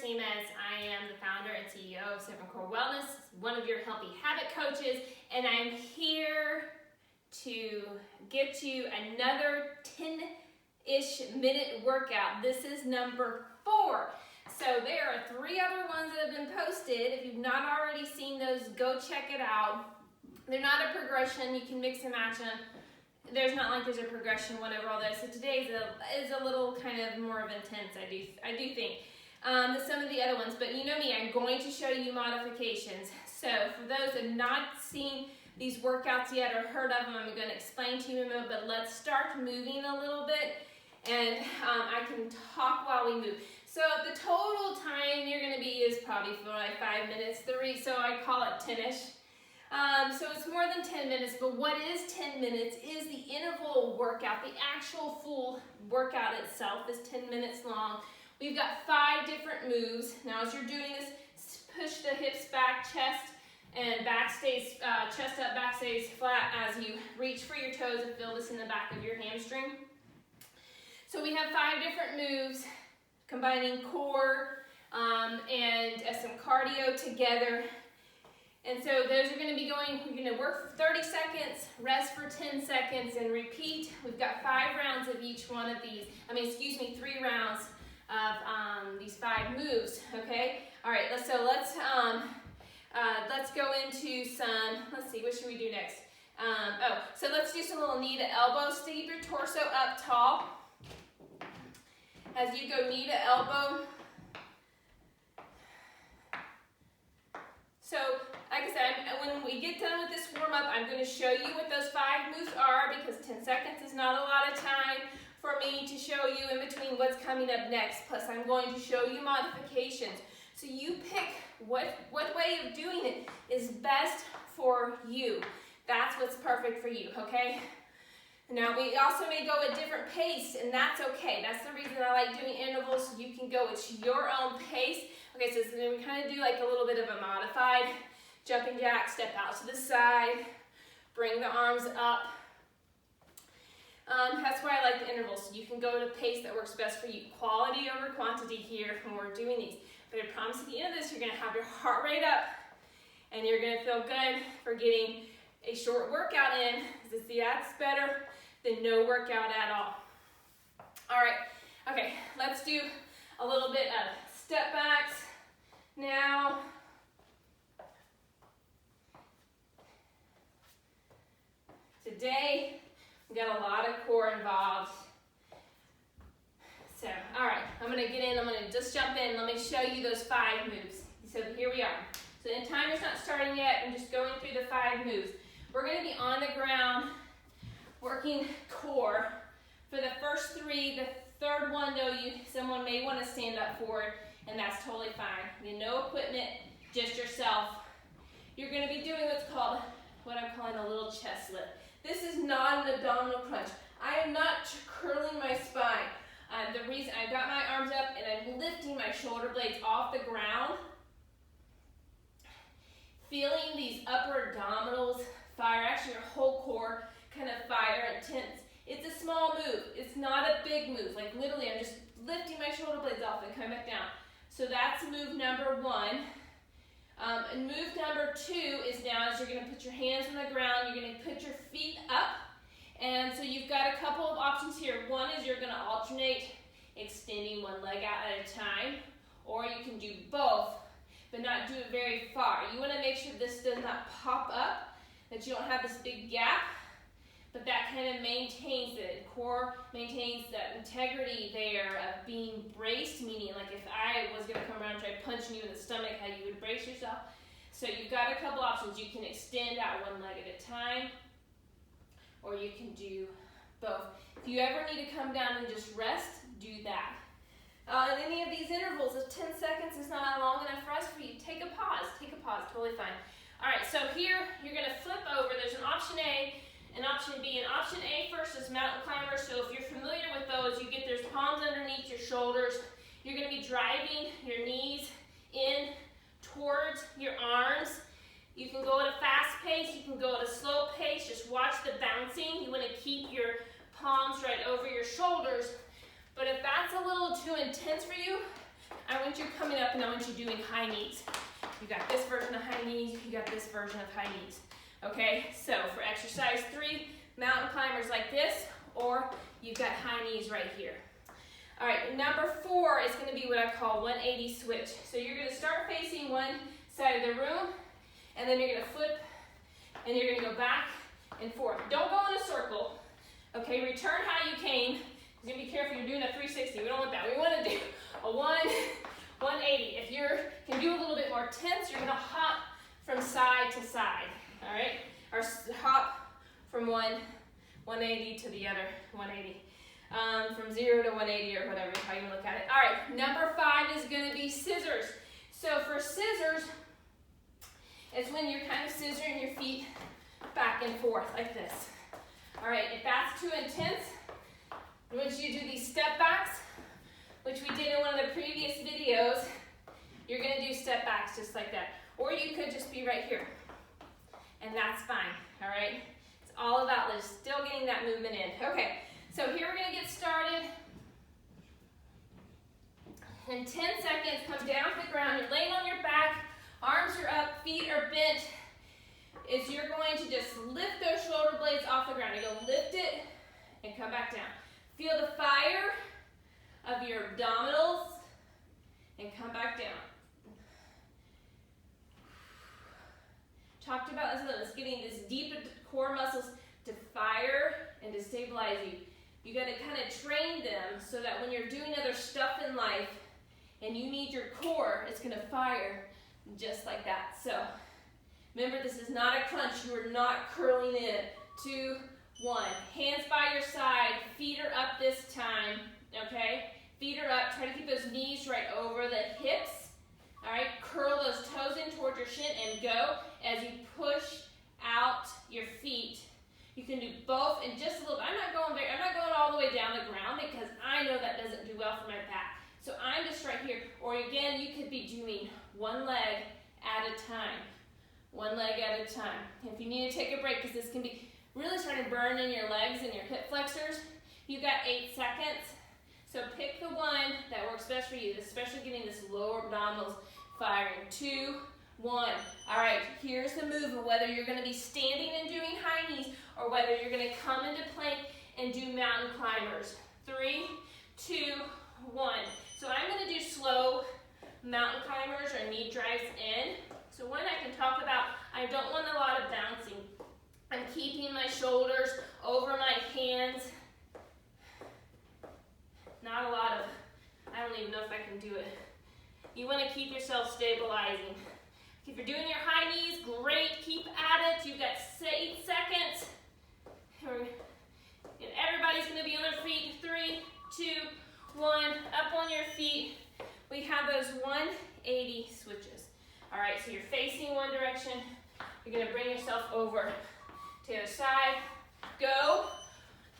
Siemens. I am the founder and CEO of 7 Core Wellness, one of your healthy habit coaches, and I'm here to get you another 10-ish minute workout. This is number 4. So there are 3 other ones that have been posted. If you've not already seen those, go check it out. They're not a progression. You can mix and match them. There's not like there's a progression, whatever, all that. So today is a little kind of more of intense, I do think, than some of the other ones. But you know me, I'm going to show you modifications. So for those that have not seen these workouts yet or heard of them, I'm going to explain to you in a moment, but let's start moving a little bit, and I can talk while we move. So the total time you're going to be is probably for like 5 minutes, so I call it 10-ish. So it's more than 10 minutes, but what is 10 minutes is the interval workout. The actual full workout itself is 10 minutes long. We've got 5 different moves. Now as you're doing this, push the hips back, chest and back stays, chest up, back stays flat as you reach for your toes and feel this in the back of your hamstring. So we have 5 different moves, combining core and some cardio together. And so those are going to be we're going to work for 30 seconds, rest for 10 seconds, and repeat. We've got 5 rounds of each one of these. 3 rounds of these 5 moves, okay? All right, let's go into some, let's see, what should we do next? So let's do some little knee to elbow. Keep your torso up tall. As you go knee to elbow. So, like I said, when we get done with this warm-up, I'm going to show you what those 5 moves are, because 10 seconds is not a lot of time for me to show you in between what's coming up next. Plus, I'm going to show you modifications. So you pick what way of doing it is best for you. That's what's perfect for you, okay? Now, we also may go at different pace, and that's okay. That's the reason I like doing intervals, so you can go at your own pace. Okay, so then we kind of do like a little bit of a modified jumping jack, step out to the side, bring the arms up. That's why I like the intervals. So you can go at a pace that works best for you. Quality over quantity here when we're doing these. But I promise at the end of this, you're going to have your heart rate up, and you're going to feel good for getting a short workout in. Because that's better than no workout at all. All right, okay, let's do a little bit of step backs now. Today, we got a lot of core involved. So, all right, I'm gonna get in, I'm gonna just jump in. Let me show you those 5 moves. So here we are. So the timer's not starting yet, I'm just going through the 5 moves. We're gonna be on the ground, working core. For the first 3, the 3rd one though, someone may wanna stand up for it, and that's totally fine. No equipment, just yourself. You're gonna be doing what I'm calling a little chest lift. This is not an abdominal crunch. I am not curling my spine. The reason I've got my arms up and I'm lifting my shoulder blades off the ground, feeling these upper abdominals fire, actually your whole core kind of fire and tense. It's a small move. It's not a big move. Like literally, I'm just lifting my shoulder blades off and coming back down. So that's move number 1. And move number 2 is now as you're going to put your hands on the ground, you're going to put your feet up. And so you've got a couple of options here. One is you're going to alternate extending one leg out at a time, or you can do both, but not do it very far. You want to make sure this does not pop up, that you don't have this big gap, but that kind of maintains it. Core maintains that integrity there of being braced, meaning like if I was going to come around and try punching you in the stomach, how you would brace yourself. So you've got a couple options. You can extend out one leg at a time, or you can do both. If you ever need to come down and just rest, do that. In any of these intervals, if 10 seconds is not long enough rest for you, take a pause, totally fine. All right, so here you're going to flip over. There's an option A and option B. And option A first is mountain climber. So if you're familiar with those, there's palms underneath your shoulders. You're going to be driving your knees in towards your arms. You can go at a fast pace, you can go at a slow pace, just watch the bouncing. You want to keep your palms right over your shoulders. But if that's a little too intense for you, I'm I want you coming up and I want you doing high knees. You got this version of high knees, you got this version of high knees. Okay, so for exercise 3, mountain climbers like this, or you've got high knees right here. All right, number 4 is gonna be what I call 180 switch. So you're gonna start facing one side of the room, and then you're gonna flip, and you're gonna go back and forth. Don't go in a circle, okay? Return how you came. You're gonna be careful, you're doing a 360. We don't want that. We wanna do a 180. If you can do a little bit more tense, you're gonna hop from side to side, all right? Or hop from 180 to the other 180. From 0 to 180 or whatever, how you look at it. All right, number 5 is gonna be scissors. So for scissors, it's when you're kind of scissoring your feet back and forth like this. All right, if that's too intense, once you do these step backs, which we did in one of the previous videos, you're gonna do step backs just like that. Or you could just be right here, and that's fine, all right? It's all about just still getting that movement in. Okay, so here we're gonna get started. In 10 seconds, come down to the ground. You're laying on your back, arms are up, feet are bent. You're going to just lift those shoulder blades off the ground. You're gonna lift it and come back down. Feel the fire of your abdominals and come back down. Talked about this, getting this deep core muscles to fire and to stabilize you. You got to kind of train them so that when you're doing other stuff in life and you need your core, it's going to fire just like that. So remember, this is not a crunch. You are not curling in. 2, 1. Hands by your side. Feet are up this time. Okay? Feet are up. Try to keep those knees right over the hips. All right? Curl those toes in towards your shin and go as you push out your feet. You can do both in just a little bit. I'm not going all the way down the ground because I know that doesn't do well for my back. So I'm just right here. Or again, you could be doing one leg at a time. One leg at a time. If you need to take a break because this can be really starting to burn in your legs and your hip flexors, you've got 8 seconds. So pick the one that works best for you, especially getting this lower abdominals firing. 2, 1. All right, here's the move, whether you're going to be standing and doing high knees or whether you're going to come into plank and do mountain climbers. 3, 2, 1. So I'm going to do slow mountain climbers or knee drives in. So one I can talk about, I don't want a lot of bouncing. I'm keeping my shoulders over my hands. Not a lot of, I don't even know if I can do it. You want to keep yourself stabilizing. If you're doing your high knees, great, keep at it. You've got 8 seconds. And everybody's going to be on their feet. 3, 2, 1, up on your feet. We have those 180 switches. All right, so you're facing one direction. You're going to bring yourself over to the other side. Go.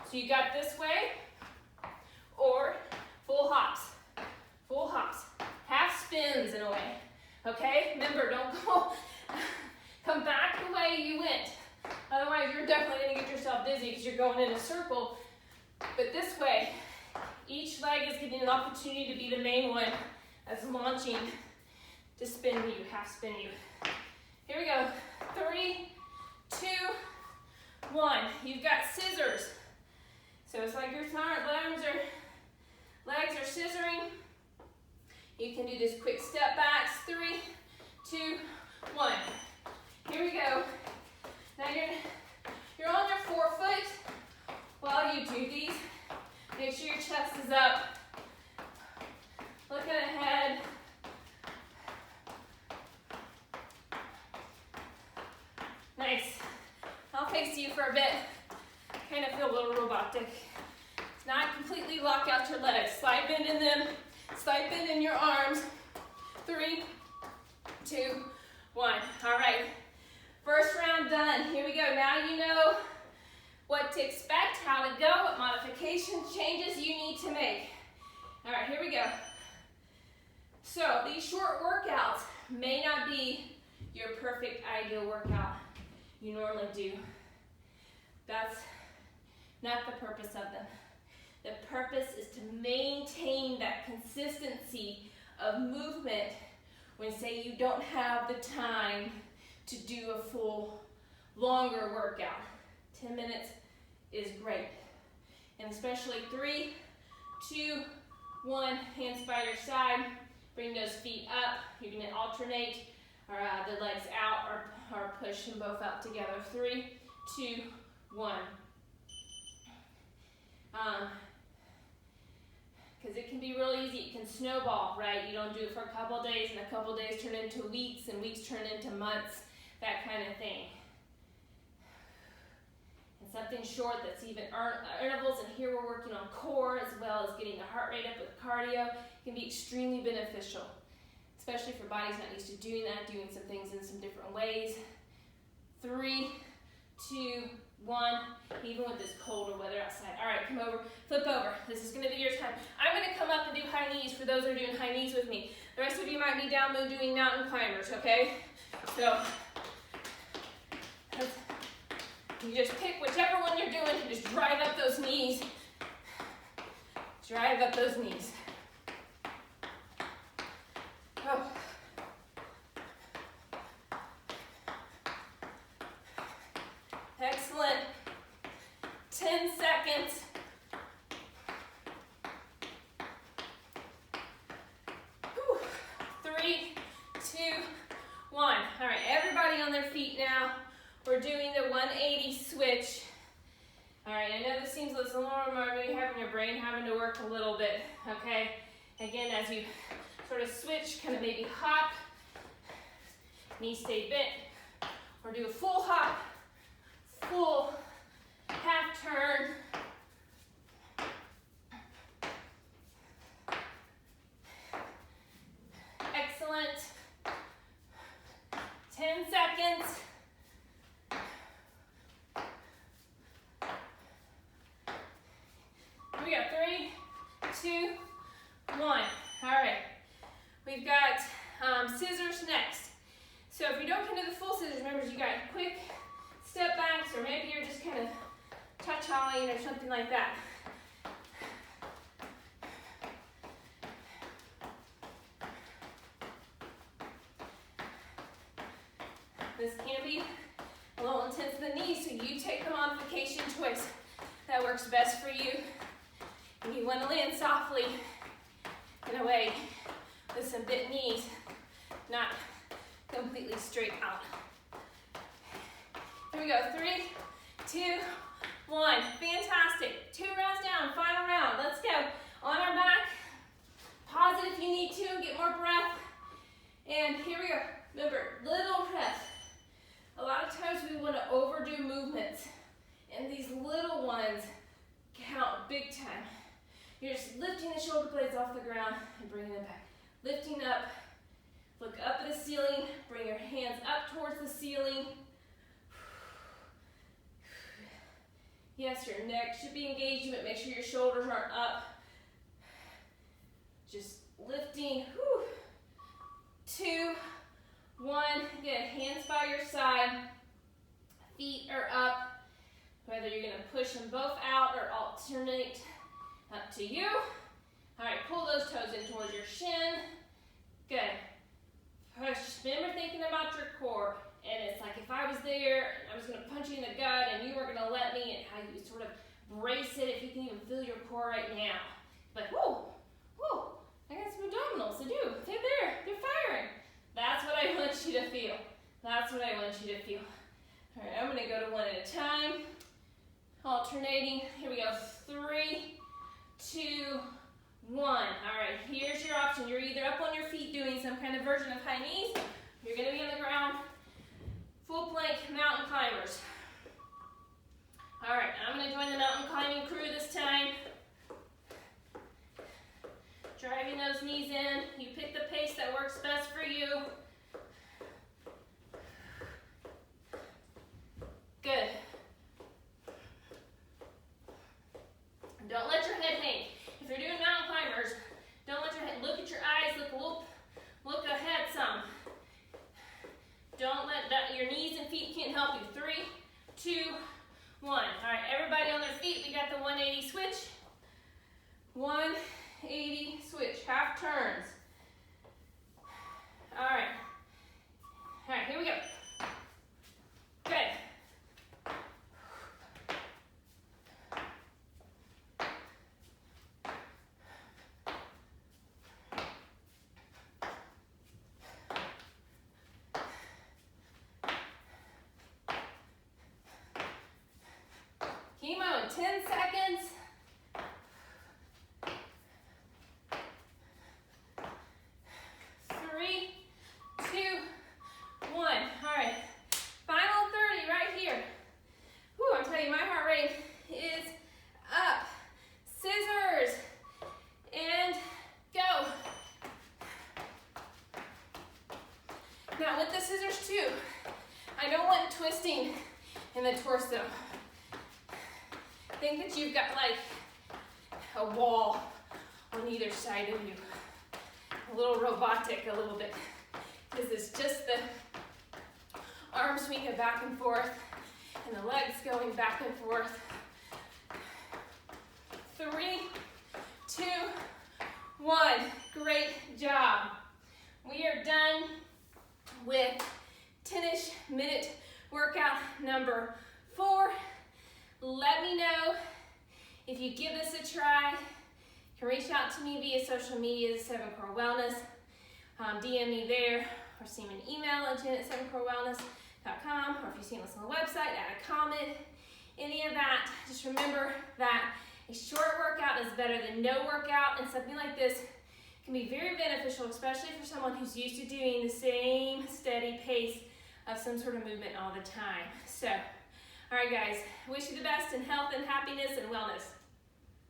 So you got this way. Or full hops. Full hops. Half spins in a way. Okay? Remember, don't go, come back the way you went. Otherwise, you're definitely going to get yourself dizzy because you're going in a circle. But this way, each leg is getting an opportunity to be the main one that's launching to spin you, half spin you. Here we go. 3, 2, 1. You've got scissors. So it's like your legs are scissoring. You can do this quick step backs. 3, 2, 1. Here we go. Now you're on your forefoot while you do these. Make sure your chest is up. Looking ahead. Nice. I'll face you for a bit. Kind of feel a little robotic. Not completely lock out your legs. Slide bend in them. Slide bend in your arms. 3, 2, 1. All right. First round done. Here we go. Now you know what to expect, how to go, what modifications, changes you need to make. All right, here we go. So these short workouts may not be your perfect ideal workout you normally do. That's not the purpose of them. The purpose is to maintain that consistency of movement when, say, you don't have the time to do a full, longer workout. 10 minutes is great. And especially 3, 2, 1, hands by your side. Bring those feet up. You're going to alternate the legs out or push them both out together. 3, 2, 1. Because it can be real easy. It can snowball, right? You don't do it for a couple of days, and a couple of days turn into weeks, and weeks turn into months, that kind of thing. And something short that's even intervals, and here we're working on core as well as getting the heart rate up with cardio, can be extremely beneficial, especially for bodies not used to doing that, doing some things in some different ways. 3, 2, 1, even with this colder weather outside. All right, come over, flip over. This is going to be your time. I'm going to come up and do high knees for those who are doing high knees with me. The rest of you might be down low doing mountain climbers, okay? So, you just pick whichever one you're doing and just drive up those knees. Drive up those knees. Oh. Excellent. 10 seconds. Whew. 3, 2, 1. All right, everybody on their feet now. We're doing the 180 switch. All right, I know this seems a little more maybe having your brain having to work a little bit, okay? Again, as you sort of switch, kind of maybe hop, knees stay bent, or do a full hop, full half turn. Excellent. 10 seconds. Here we go. 3, 2, 1. All right. We've got scissors next. So if you don't come to the full scissors, remember you got quick step backs, or maybe you're just kind of touch-ollieing or something like that. This can be a little intense in the knees, so you take the modification choice that works best for you. And you want to land softly in a way with some bent knees, not completely straight out. Here we go. 3, 2, 1. Fantastic. 2 rounds down. Final round. Let's go. On our back. Pause it if you need to. Get more breath. And here we go. Remember, little breath. A lot of times we want to overdo movements, and these little ones count big time. You're just lifting the shoulder blades off the ground and bringing them back. Lifting up. Look up at the ceiling. Bring your hands up towards the ceiling. Yes, your neck should be engaged, but make sure your shoulders aren't up. Just lifting. 2, 1. Good. Hands by your side. Feet are up. Whether you're going to push them both out or alternate, up to you. All right, pull those toes in towards your shin. Good. Push. Remember thinking about your core. And it's like if I was there, and I was going to punch you in the gut, and you weren't going to let me, and how you sort of brace it, if you can even feel your core right now. Like, whoa, whoa, I got some abdominals to do. They're there. They're firing. That's what I want you to feel. That's what I want you to feel. All right, I'm going to go to one at a time. Alternating. Here we go. 3, 2, 1. All right, here's your option. You're either up on your feet doing some kind of version of high knees. You're going to be on the ground. Full plank mountain climbers. All right, I'm going to join the mountain climbing crew this time. Driving those knees in. You pick the pace that works best for you. Good. Don't let your head hang. If you're doing mountain climbers, don't let your head, look at your eyes, look ahead some. Don't let that, your knees and feet can't help you. 3, 2, 1. All right, everybody on their feet, we got the 180 switch. 180 switch, half turns. 10 seconds. 3, 2, 1. All right, final 30 right here. Whew, I'm telling you, my heart rate is up. Scissors, and go. Now with the scissors too, I don't want twisting in the torso. Think that you've got like a wall on either side of you. A little robotic, a little bit, because it's just the arms swinging back and forth and the legs going back and forth. 3, 2, 1. Great job. We are done with 10-ish minute workout number 4. Let me know if you give this a try. You can reach out to me via social media, 7Core Wellness. DM me there, or send me an email at jen@7corewellness.com, or if you've seen this on the website, add a comment, any of that. Just remember that a short workout is better than no workout, and something like this can be very beneficial, especially for someone who's used to doing the same steady pace of some sort of movement all the time. So, all right guys, wish you the best in health and happiness and wellness.